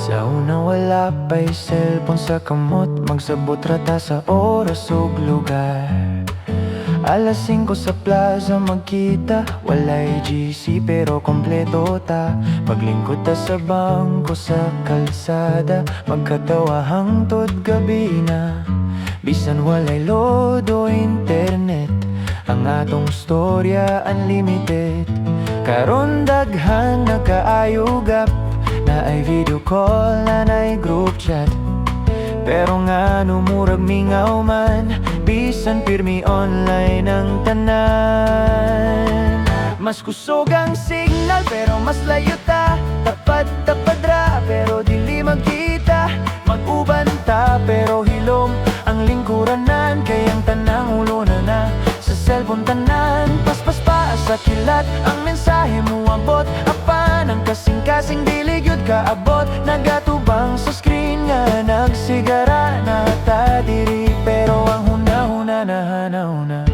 Sa una wala pa'y cellphone sa kamot, magsabot rata sa oras ug lugar. Alas 5 sa plaza magkita, walay GC pero kompleto ta. Paglingkod ta sa bangko sa kalsada, magkatawa hangtod gabi na. Bisan walay load o internet, ang atong storya unlimited. Karon daghang nakaayugap, na ay video call, na ay group chat. Pero nga numurag mingaw man, bisan pirmi online ang tanan. Mas kusog ang signal pero mas layo ta, tapad ra pero dili magkita. Mag-uban ta pero hilom ang lingkuranan, kay ang tanang ulo na sa cellphone tanan. Paspas pa sa kilat, ang mensahe mo abot, apan ang kasing-kasing dili gyud kaabot. Nagatubang sa screen nga nagsigara na ta diri, pero ang huna-huna na hanaw na.